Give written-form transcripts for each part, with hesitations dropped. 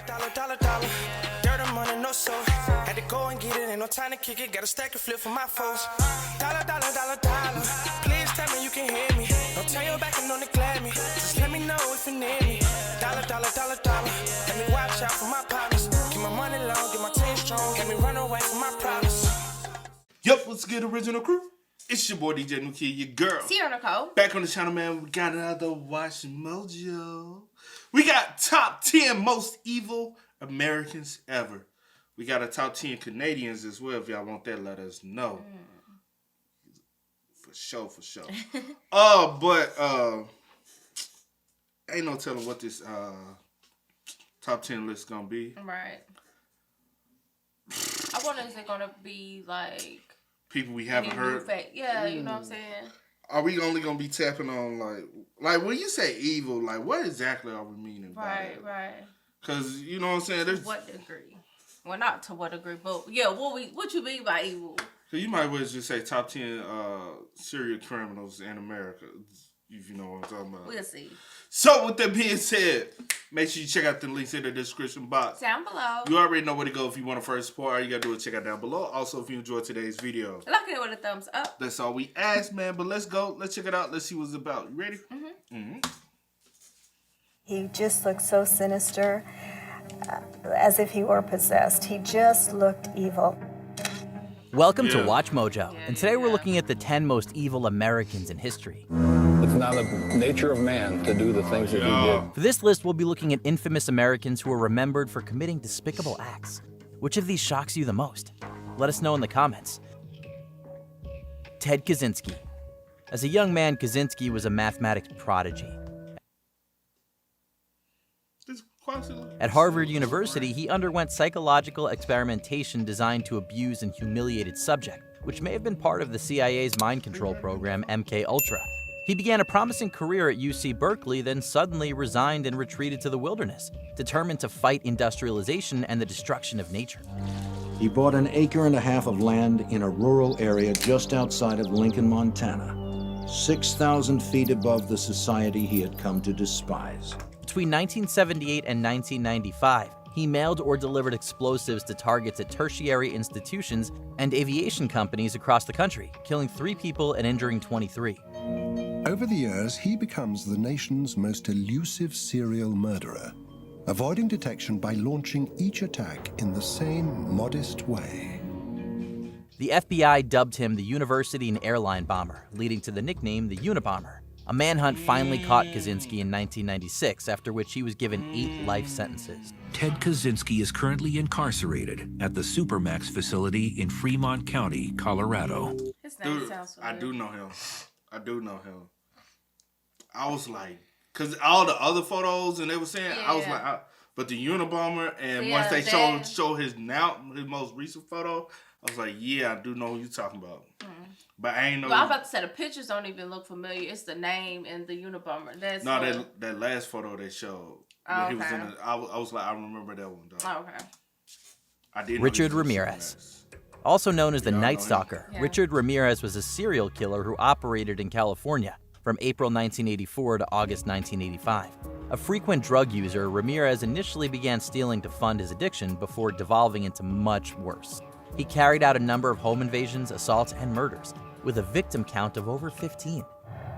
dollar. Dirt and money, no soul. Had to go and get it, ain't no time to kick it. Got a stack of flip for my foes. Dollar. Please tell me you can hear me. Don't turn your back and don't neglect me. Just let me know if you need me. Dollar. Let me watch out for my partners. Keep my money long, get my team strong. Let me run away from my problems. Yup, what's good, original crew? It's your boy DJ New Kid, your girl. Sierra Nicole. Back on the channel, man. We got another Watch Mojo. We got top 10 most evil Americans ever. We got a top 10 Canadians as well. If y'all want that, let us know. For sure. But ain't no telling what this top 10 list gonna be. Right. I wonder, is it gonna be like people we haven't heard? Yeah, you know what I'm saying? Are we only gonna be tapping on like when you say evil, like what exactly are we meaning by it? Right. Cause you know what I'm saying. There's what degree? Well, not to what degree, but yeah. What you mean by evil? So you might well just say top 10 serial criminals in America. If you know what I'm talking about. We'll see. So with that being said, make sure you check out the links in the description box. Down below. You already know where to go if you want to first support. All you gotta do is check out down below. Also, if you enjoyed today's video, look at it with a thumbs up. That's all we ask, man. But let's go. Let's check it out. Let's see what it's about. You ready? He just looked so sinister, as if he were possessed. He just looked evil. Welcome to Watch Mojo, and today we're looking at the 10 most evil Americans in history. It's not the nature of man to do the things that he did. For this list, we'll be looking at infamous Americans who are remembered for committing despicable acts. Which of these shocks you the most? Let us know in the comments. Ted Kaczynski. As a young man, Kaczynski was a mathematics prodigy. At Harvard University, he underwent psychological experimentation designed to abuse and humiliate its subject, which may have been part of the CIA's mind control program MKUltra. He began a promising career at UC Berkeley, then suddenly resigned and retreated to the wilderness, determined to fight industrialization and the destruction of nature. He bought an acre and a half of land in a rural area just outside of Lincoln, Montana, 6,000 feet above the society he had come to despise. Between 1978 and 1995, he mailed or delivered explosives to targets at tertiary institutions and aviation companies across the country, killing 3 people and injuring 23. Over the years, he becomes the nation's most elusive serial murderer, avoiding detection by launching each attack in the same modest way. The FBI dubbed him the University and Airline Bomber, leading to the nickname the Unabomber. A manhunt finally caught Kaczynski in 1996, after which he was given 8 life sentences. Ted Kaczynski is currently incarcerated at the Supermax facility in Fremont County, Colorado. His name sounds familiar. I do know him. I was like, because all the other photos and they were saying, I was like, but the Unabomber, and once they show his most recent photo, I was like, yeah, I do know who you're talking about. But I ain't know. Well, I was about to say the pictures don't even look familiar. It's the name and the Unabomber. That's that last photo they showed. He was in I was like, I remember that one, though. Oh, okay. I didn't. Richard Ramirez. Also known as the Night Stalker, Richard Ramirez was a serial killer who operated in California from April 1984 to August 1985. A frequent drug user, Ramirez initially began stealing to fund his addiction before devolving into much worse. He carried out a number of home invasions, assaults, and murders, with a victim count of over 15.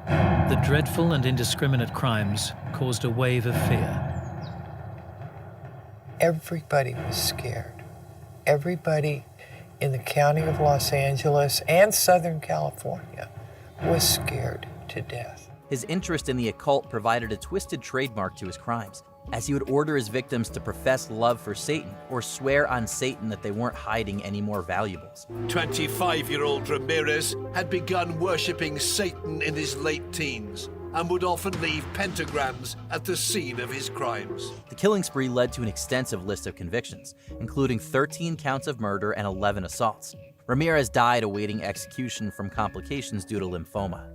The dreadful and indiscriminate crimes caused a wave of fear. Everybody was scared. Everybody in the county of Los Angeles and Southern California was scared to death. His interest in the occult provided a twisted trademark to his crimes, as he would order his victims to profess love for Satan or swear on Satan that they weren't hiding any more valuables. 25-year-old Ramirez had begun worshipping Satan in his late teens and would often leave pentagrams at the scene of his crimes. The killing spree led to an extensive list of convictions, including 13 counts of murder and 11 assaults. Ramirez died awaiting execution from complications due to lymphoma.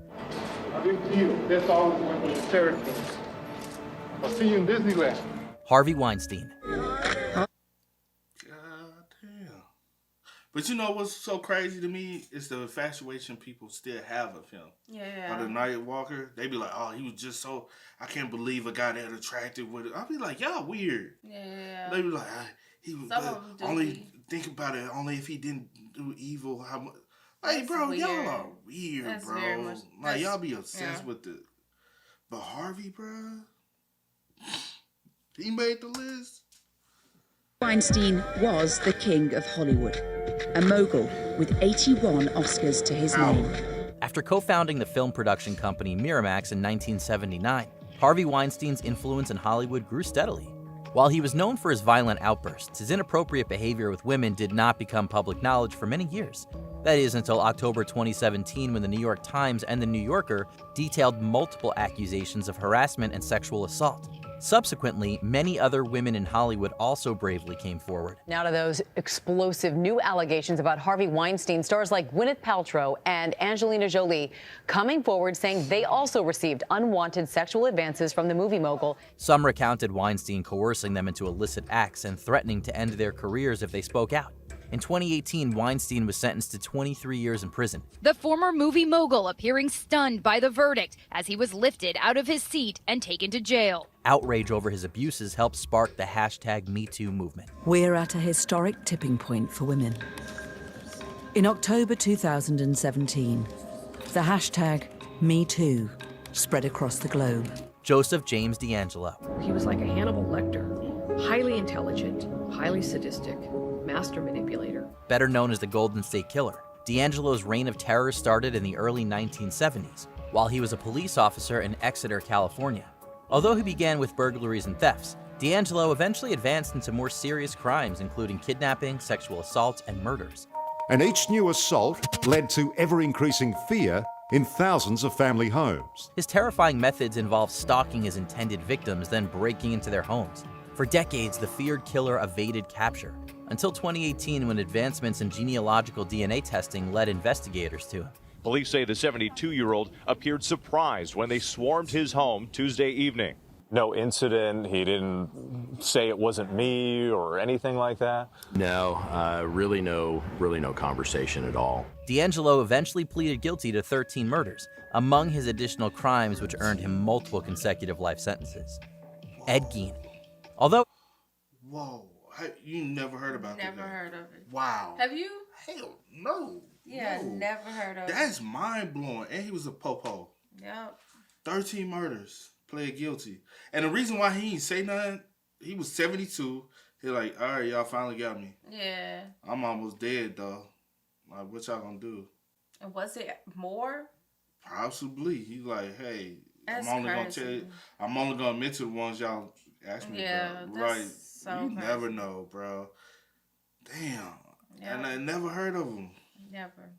I didn't feel. That's always one of the territories. I'll see you in Disneyland. Harvey Weinstein. God damn. But you know what's so crazy to me is the infatuation people still have of him. Yeah. Or the Night Walker, they be like, oh, he was just so, I can't believe a guy that attractive with it. I'll be like, y'all weird. Yeah. They be like, he was only think about it, only if he didn't do evil. How much? Like, bro, weird. Y'all are weird, That's bro. Like, y'all be obsessed with the. But Harvey, bro, he made the list. Weinstein was the king of Hollywood, a mogul with 81 Oscars to his name. After co-founding the film production company Miramax in 1979, Harvey Weinstein's influence in Hollywood grew steadily. While he was known for his violent outbursts, his inappropriate behavior with women did not become public knowledge for many years. That is, until October 2017, when the New York Times and the New Yorker detailed multiple accusations of harassment and sexual assault. Subsequently, many other women in Hollywood also bravely came forward. Now to those explosive new allegations about Harvey Weinstein. Stars like Gwyneth Paltrow and Angelina Jolie coming forward saying they also received unwanted sexual advances from the movie mogul. Some recounted Weinstein coercing them into illicit acts and threatening to end their careers if they spoke out. In 2018, Weinstein was sentenced to 23 years in prison. The former movie mogul appearing stunned by the verdict as he was lifted out of his seat and taken to jail. Outrage over his abuses helped spark the #MeToo movement. We're at a historic tipping point for women. In October 2017, the #MeToo spread across the globe. Joseph James D'Angelo. He was like a Hannibal Lecter, highly intelligent, highly sadistic, master manipulator. Better known as the Golden State Killer, D'Angelo's reign of terror started in the early 1970s, while he was a police officer in Exeter, California. Although he began with burglaries and thefts, D'Angelo eventually advanced into more serious crimes, including kidnapping, sexual assault, and murders. And each new assault led to ever-increasing fear in thousands of family homes. His terrifying methods involved stalking his intended victims, then breaking into their homes. For decades, the feared killer evaded capture, until 2018 when advancements in genealogical DNA testing led investigators to him. Police say the 72-year-old appeared surprised when they swarmed his home Tuesday evening. No incident, he didn't say it wasn't me or anything like that? No, really no conversation at all. D'Angelo eventually pleaded guilty to 13 murders, among his additional crimes which earned him multiple consecutive life sentences. Ed Gein. Although... Whoa. You never heard about that? Never heard of it. Wow. Have you? Hell no. Yeah, no. Never heard of it. That's mind blowing. And he was a popo. Yep. 13 murders. Pled guilty. And the reason why he didn't say nothing, he was 72. He like, all right, y'all finally got me. Yeah. I'm almost dead though. Like, what y'all gonna do? And was it more? Possibly. He like, hey, That's I'm only crazy. gonna tell you. I'm only gonna admit to the ones y'all ask me about. Right. So you crazy. never know, bro. Damn. Yep. And I never heard of him. Never.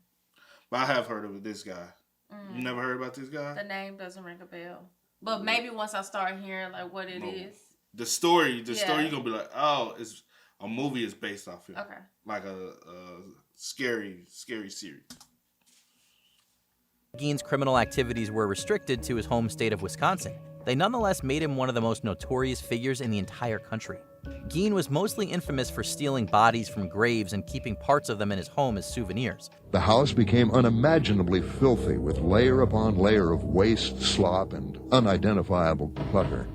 But I have heard of this guy. You never heard about this guy? The name doesn't ring a bell. But maybe once I start hearing like what it is. The story, you're gonna be like, oh, it's a movie is based off it. Okay. Like a scary series. Gein's criminal activities were restricted to his home state of Wisconsin. They nonetheless made him one of the most notorious figures in the entire country. Gein was mostly infamous for stealing bodies from graves and keeping parts of them in his home as souvenirs. The house became unimaginably filthy with layer upon layer of waste, slop, and unidentifiable clutter.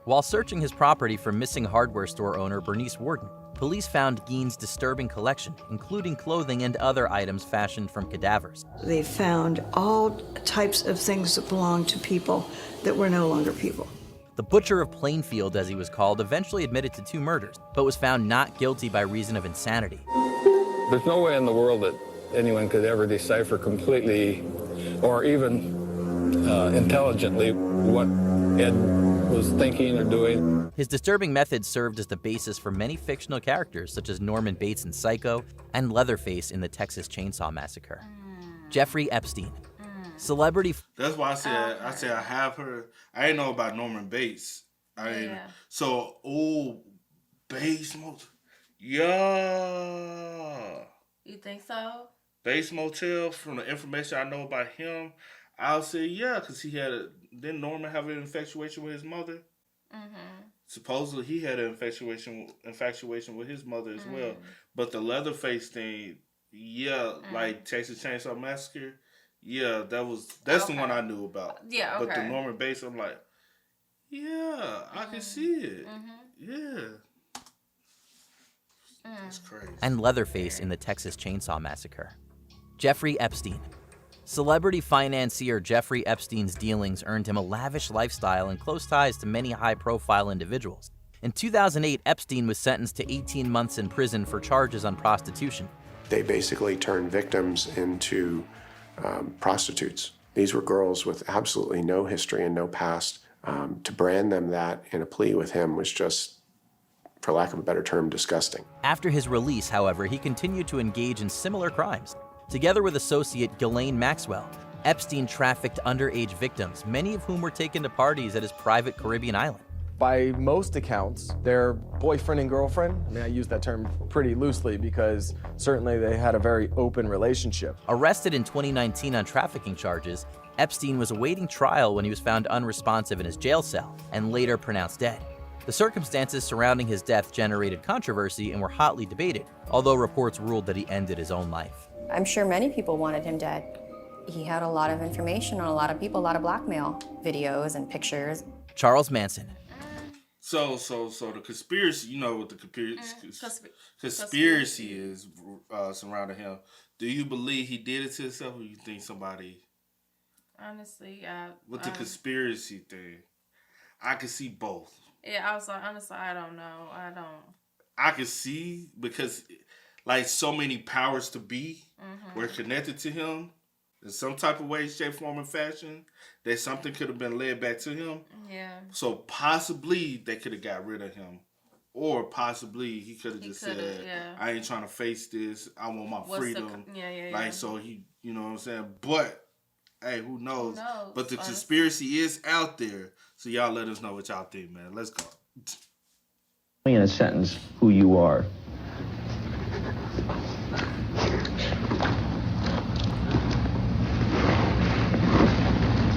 While searching his property for missing hardware store owner Bernice Warden, police found Gein's disturbing collection, including clothing and other items fashioned from cadavers. They found all types of things that belonged to people that were no longer people. The Butcher of Plainfield, as he was called, eventually admitted to 2 murders, but was found not guilty by reason of insanity. There's no way in the world that anyone could ever decipher completely or even intelligently what Ed was thinking or doing. His disturbing methods served as the basis for many fictional characters such as Norman Bates in Psycho and Leatherface in the Texas Chainsaw Massacre. Jeffrey Epstein. Celebrity. That's why I said I have heard. I didn't know about Norman Bates. So Bates Motel. Yeah. You think so? Bates Motel. From the information I know about him, I'll say yeah, because he had didn't Norman have an infatuation with his mother? Mm-hmm. Supposedly he had an infatuation with his mother as well. But the Leatherface thing, Yeah, like Texas Chainsaw Massacre. Yeah, that's the one I knew about. Yeah, okay. But the Norman Bates, I'm like, yeah, I can see it. Yeah. That's crazy. And Leatherface in the Texas Chainsaw Massacre. Jeffrey Epstein. Celebrity financier Jeffrey Epstein's dealings earned him a lavish lifestyle and close ties to many high-profile individuals. In 2008, Epstein was sentenced to 18 months in prison for charges on prostitution. They basically turned victims into prostitutes. These were girls with absolutely no history and no past. To brand them that in a plea with him was just, for lack of a better term, disgusting. After his release, however, he continued to engage in similar crimes. Together with associate Ghislaine Maxwell, Epstein trafficked underage victims, many of whom were taken to parties at his private Caribbean island. By most accounts, their boyfriend and girlfriend, I mean, I use that term pretty loosely because certainly they had a very open relationship. Arrested in 2019 on trafficking charges, Epstein was awaiting trial when he was found unresponsive in his jail cell and later pronounced dead. The circumstances surrounding his death generated controversy and were hotly debated, although reports ruled that he ended his own life. I'm sure many people wanted him dead. He had a lot of information on a lot of people, a lot of blackmail videos and pictures. Charles Manson. So the conspiracy, you know what the conspiracy is surrounding him. Do you believe he did it to himself, or you think somebody? Honestly, with the conspiracy thing, I can see both. Yeah, I was like, honestly, I don't know. I can see because, like, so many powers to be were connected to him in some type of way, shape, form, and fashion. That something could have been led back to him. Yeah. So possibly they could have got rid of him, or possibly he could have just said, "I ain't trying to face this. I want my freedom." Like so, he, you know what I'm saying. But hey, who knows? But the conspiracy is out there. So y'all let us know what y'all think, man. Let's go. In a sentence, who you are.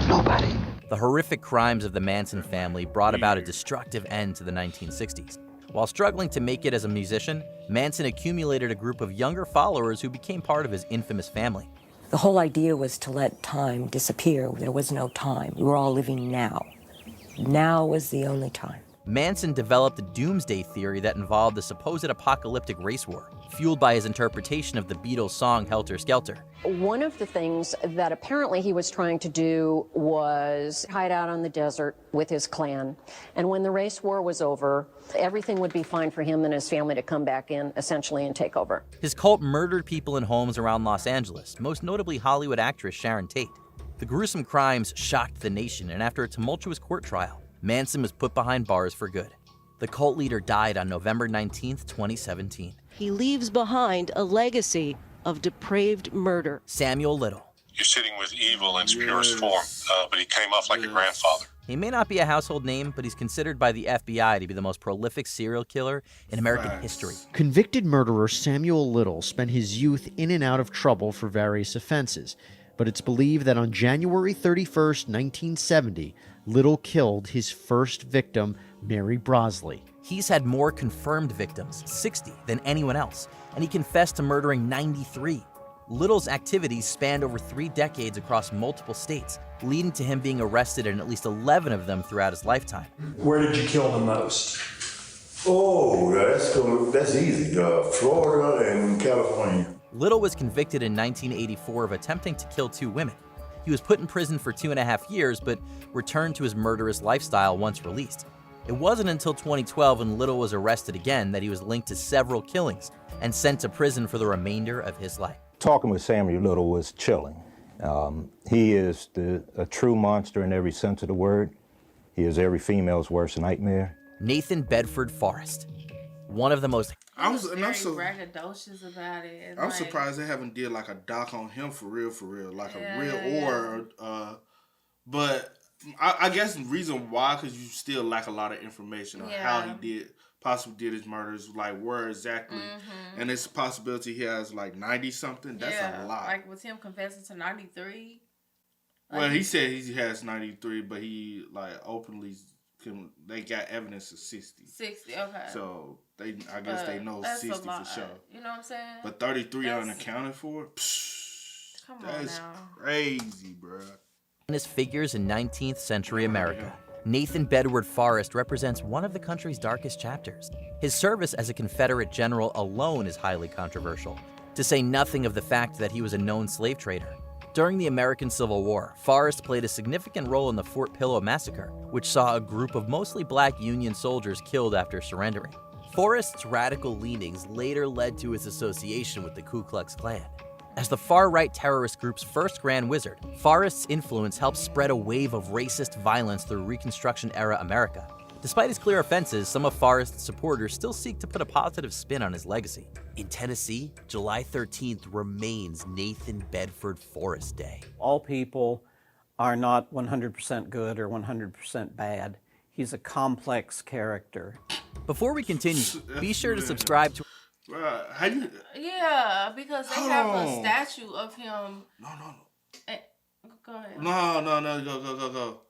Nobody. The horrific crimes of the Manson family brought about a destructive end to the 1960s. While struggling to make it as a musician, Manson accumulated a group of younger followers who became part of his infamous family. The whole idea was to let time disappear. There was no time. We were all living now. Now was the only time. Manson developed a doomsday theory that involved a supposed apocalyptic race war, fueled by his interpretation of the Beatles' song Helter Skelter. One of the things that apparently he was trying to do was hide out on the desert with his clan. And when the race war was over, everything would be fine for him and his family to come back in, essentially, and take over. His cult murdered people in homes around Los Angeles, most notably Hollywood actress Sharon Tate. The gruesome crimes shocked the nation, and after a tumultuous court trial, Manson was put behind bars for good. The cult leader died on November 19, 2017. He leaves behind a legacy of depraved murder. Samuel Little. You're sitting with evil in its purest form, but he came off like a grandfather. He may not be a household name, but he's considered by the FBI to be the most prolific serial killer in American history. Convicted murderer Samuel Little spent his youth in and out of trouble for various offenses, but it's believed that on January 31st, 1970, Little killed his first victim, Mary Brosley. He's had more confirmed victims, 60, than anyone else, and he confessed to murdering 93. Little's activities spanned over 3 decades across multiple states, leading to him being arrested in at least 11 of them throughout his lifetime. Where did you kill the most? Oh, that's easy. Florida and California. Little was convicted in 1984 of attempting to kill 2 women. He was put in prison for 2.5 years, but returned to his murderous lifestyle once released. It wasn't until 2012 when Little was arrested again that he was linked to several killings and sent to prison for the remainder of his life. Talking with Samuel Little was chilling. He is a true monster in every sense of the word. He is every female's worst nightmare. Nathan Bedford Forrest, one of the most... I'm braggadocious about it. I'm surprised they haven't did like a doc on him for real, like a real but I guess the reason why, because you still lack a lot of information on how he possibly did his murders, like where exactly, and it's a possibility he has like 90 something. That's a lot. Like was him confessing to 93? Well, he said he has 93, but he like openly they got evidence of 60. 60, okay. So I guess they know 60 for sure. You know what I'm saying? But 33 unaccounted for? That's crazy, bro. In his figures in 19th century America, Nathan Bedford Forrest represents one of the country's darkest chapters. His service as a Confederate general alone is highly controversial, to say nothing of the fact that he was a known slave trader. During the American Civil War, Forrest played a significant role in the Fort Pillow Massacre, which saw a group of mostly black Union soldiers killed after surrendering. Forrest's radical leanings later led to his association with the Ku Klux Klan. As the far-right terrorist group's first Grand Wizard, Forrest's influence helped spread a wave of racist violence through Reconstruction-era America. Despite his clear offenses, some of Forrest's supporters still seek to put a positive spin on his legacy. In Tennessee, July 13th remains Nathan Bedford Forrest Day. All people are not 100% good or 100% bad. He's a complex character. Before we continue, be sure to subscribe to... Yeah, because they have a statue of him. No. Go ahead. No, go.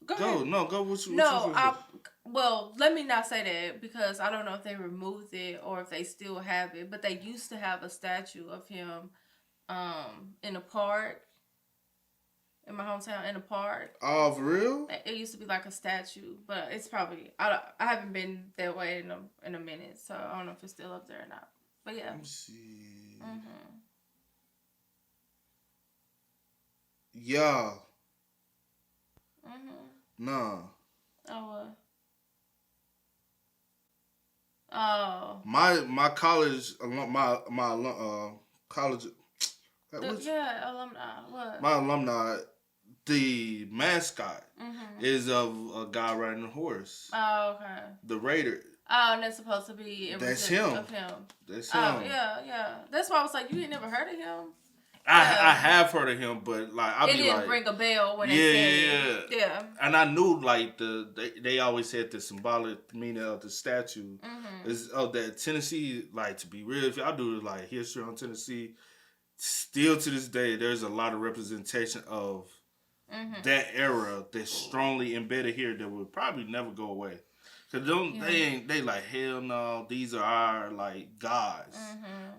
Go ahead. No, go. What you well, let me not say that because I don't know if they removed it or if they still have it. But they used to have a statue of him in a park. In my hometown, in a park. Oh, for real? It used to be like a statue, but it's probably I haven't been that way in a minute, so I don't know if it's still up there or not. But yeah. Let me see. Yeah. Nah. Oh what? Oh. My college my college. Yeah, alumni. What? My alumni. The mascot is of a guy riding a horse. Oh, okay. The Raider. Oh, and that's supposed to be That's him. Of him. That's him. Oh, yeah. That's why I was like, you ain't never heard of him? I have heard of him, but like it didn't ring a bell when they said it. Yeah. And I knew like they always said the symbolic meaning of the statue is that Tennessee. Like to be real, if y'all do like history on Tennessee, still to this day, there's a lot of representation of that era that's strongly embedded here that will probably never go away. Cause they like hell no, these are our like gods,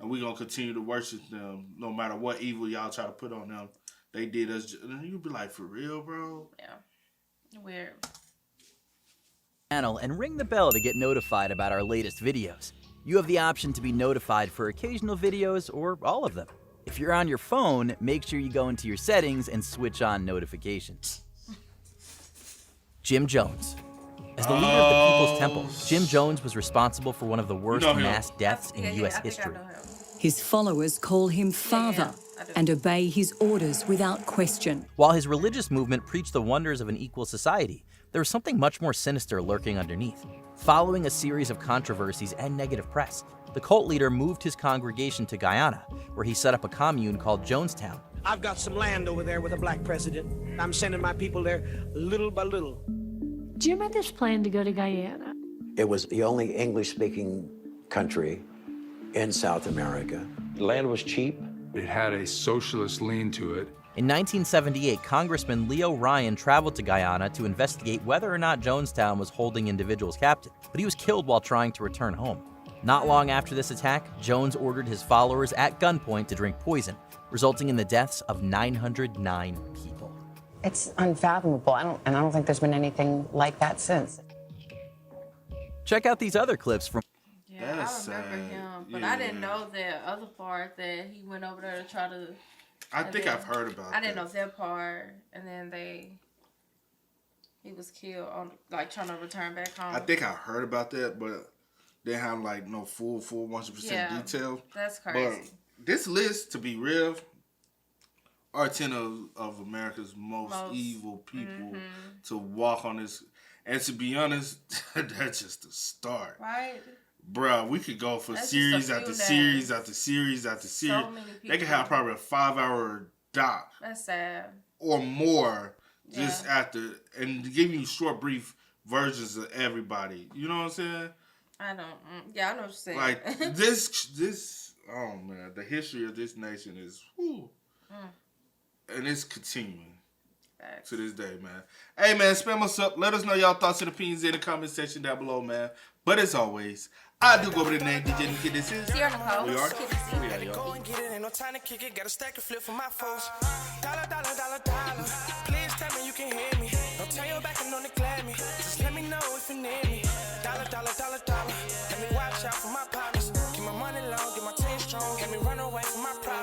and we gonna continue to worship them no matter what evil y'all try to put on them. They did us, and you be like, for real, bro? Yeah, weird. Channel and ring the bell to get notified about our latest videos. You have the option to be notified for occasional videos or all of them. If you're on your phone, make sure you go into your settings and switch on notifications. Jim Jones. As the leader of the People's Temple, Jim Jones was responsible for one of the worst mass deaths in U.S. history. His followers call him Father and obey his orders without question. While his religious movement preached the wonders of an equal society, there was something much more sinister lurking underneath. Following a series of controversies and negative press, the cult leader moved his congregation to Guyana, where he set up a commune called Jonestown. I've got some land over there with a black president. I'm sending my people there little by little. Jim had this plan to go to Guyana. It was the only English-speaking country in South America. The land was cheap. It had a socialist lean to it. In 1978, Congressman Leo Ryan traveled to Guyana to investigate whether or not Jonestown was holding individuals captive, but he was killed while trying to return home. Not long after this attack, Jones ordered his followers at gunpoint to drink poison, resulting in the deaths of 909 people. It's unfathomable. I don't think there's been anything like that since. Check out these other clips from... Yeah, I remember him, but I didn't know that other part that he went over there to try to... I think I've heard about that. I didn't know that part, and then he was killed on like trying to return back home. I think I heard about that, but they have like no full 100% detail. That's crazy. But this list, to be real, are 10 of America's most evil people to walk on this. And to be honest, that's just the start. Right. Bruh, we could go for series after series after series after series. So many people. They could have probably a 5-hour doc. That's sad. Or more just after, and give you short, brief versions of everybody. You know what I'm saying? I know what you're saying. Like, this, oh man, the history of this nation is, whew. And it's continuing. To this day, man. Hey, man, spam us up. Let us know y'all thoughts and opinions in the comment section down below, man. But as always, I do go by the name DJ Kid. This is Sierra Nicole. We are y'all. Go and get it, ain't no time to kick it. Got a stack of flip for my folks. Dollar, dollar, dollar, dollar. Please tell me you can hear me. Don't turn your back and don't neglect me. Just let me know if you need me. Dollar, dollar, dollar, dollar. Let me watch out for my partners. Keep my money long, get my team strong. Let me run away from my problems.